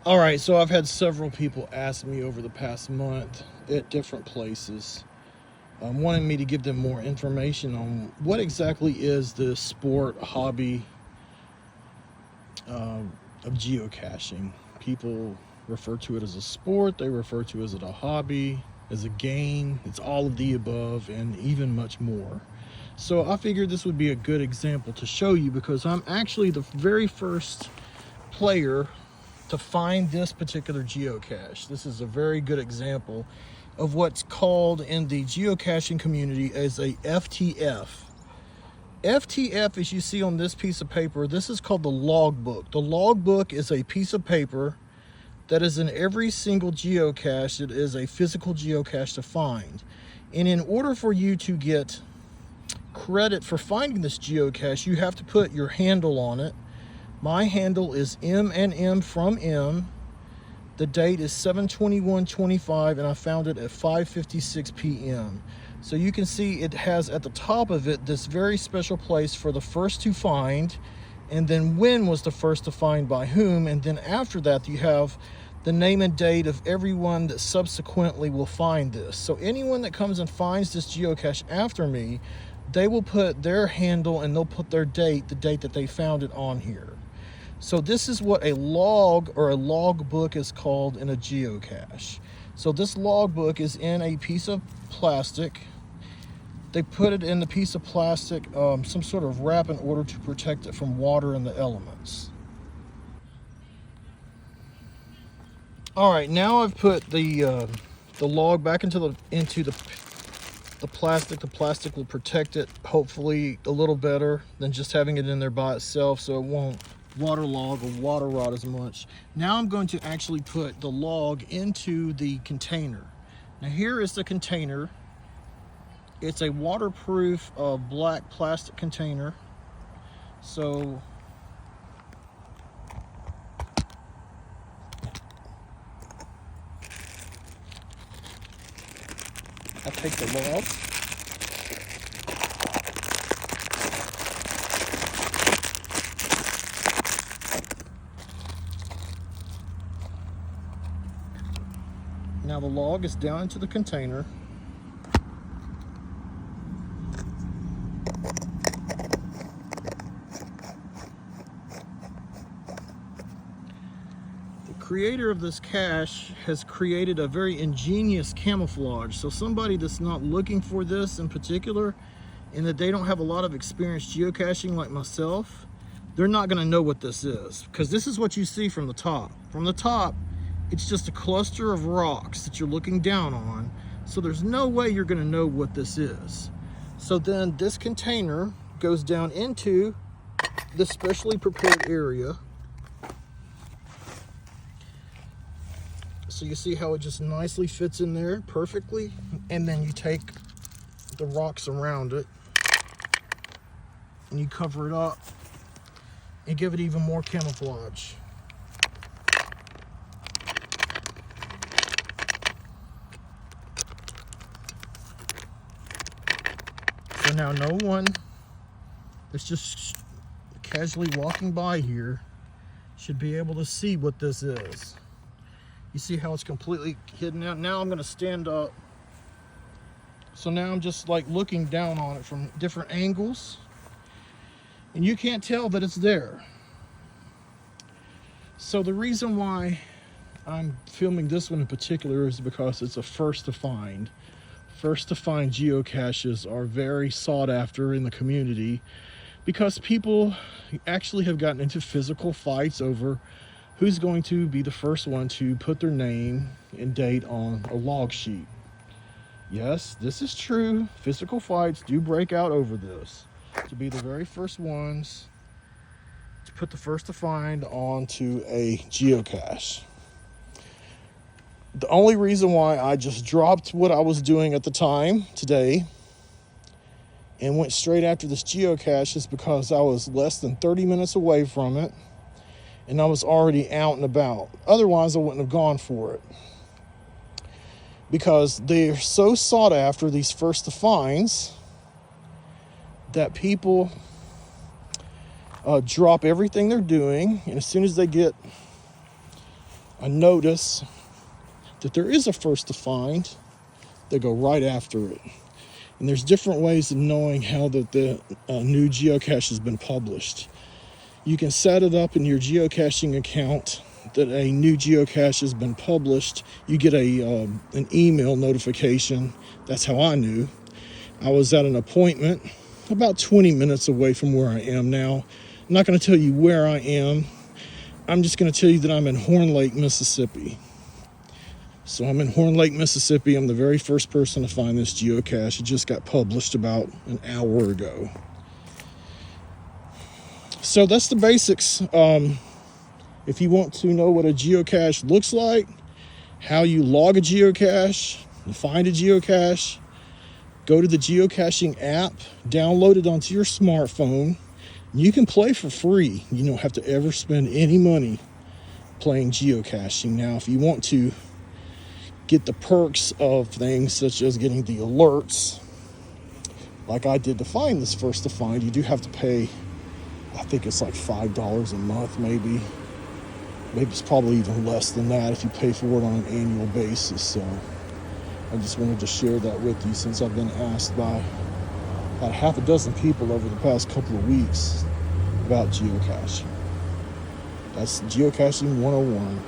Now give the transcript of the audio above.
All right, so I've had several people ask me over the past month at different places, wanting me to give them more information on what exactly is the sport hobby of geocaching. People refer to it as a sport, they refer to it as a hobby, as a game. It's all of the above and even much more. So I figured this would be a good example to show you, because I'm actually the very first player to find this particular geocache. This is a very good example of what's called in the geocaching community as a FTF. FTF, as you see on this piece of paper, this is called the logbook. The logbook is a piece of paper that is in every single geocache. It is a physical geocache to find. And in order for you to get credit for finding this geocache, you have to put your handle on it. My handle is M&M from M. The date is 7/21/25, and I found it at 5:56 p.m. So you can see it has at the top of it this very special place for the first to find, and then when was the first to find by whom, and then after that you have the name and date of everyone that subsequently will find this. So anyone that comes and finds this geocache after me, they will put their handle and they'll put their date, the date that they found it on here. So this is what a log or a logbook is called in a geocache. So this logbook is in a piece of plastic. They put it in the piece of plastic, some sort of wrap, in order to protect it from water and the elements. All right, now I've put the log back into the plastic. The plastic will protect it, hopefully a little better than just having it in there by itself, so it won't waterlog or water rot as much. Now I'm going to actually put the log into the container. Now here is the container. It's a waterproof black plastic container. So I take the log, now the log is down into the container. Creator of this cache has created a very ingenious camouflage. So somebody that's not looking for this in particular, and that they don't have a lot of experience geocaching like myself, they're not going to know what this is, because this is what you see from the top. From the top, it's just a cluster of rocks that you're looking down on, so there's no way you're going to know what this is. So then this container goes down into the specially prepared area. So you see how it just nicely fits in there perfectly, and then you take the rocks around it and you cover it up and give it even more camouflage. So now no one that's just casually walking by here should be able to see what this is. You see how it's completely hidden out? Now I'm going to stand up. So now I'm just like looking down on it from different angles, and you can't tell that it's there. So the reason why I'm filming this one in particular is because it's a first to find. First to find geocaches are very sought after in the community, because people actually have gotten into physical fights over who's going to be the first one to put their name and date on a log sheet. Yes, this is true. Physical fights do break out over this. To be the very first ones to put the first to find onto a geocache. The only reason why I just dropped what I was doing at the time today and went straight after this geocache is because I was less than 30 minutes away from it, and I was already out and about. Otherwise, I wouldn't have gone for it, because they're so sought after, these first to finds, that people drop everything they're doing, and as soon as they get I notice that there is a first to find. They go right after it. And there's different ways of knowing how the new geocache has been published. You can set it up in your geocaching account that a new geocache has been published. You get an email notification. That's how I knew. I was at an appointment about 20 minutes away from where I am now. I'm not going to tell you where I am. I'm just going to tell you that I'm in Hornlake, Mississippi. So I'm in Hornlake, Mississippi. I'm the very first person to find this geocache. It just got published about an hour ago. So that's the basics. If you want to know what a geocache looks like, how you log a geocache, find a geocache, go to the geocaching app, download it onto your smartphone. You can play for free. You don't have to ever spend any money playing geocaching. Now, if you want to get the perks of things such as getting the alerts, like I did to find this first to find, you do have to pay, I think it's like $5 a month, maybe it's probably even less than that if you pay for it on an annual basis. So I just wanted to share that with you, since I've been asked by about half a dozen people over the past couple of weeks about geocaching. That's Geocaching 101.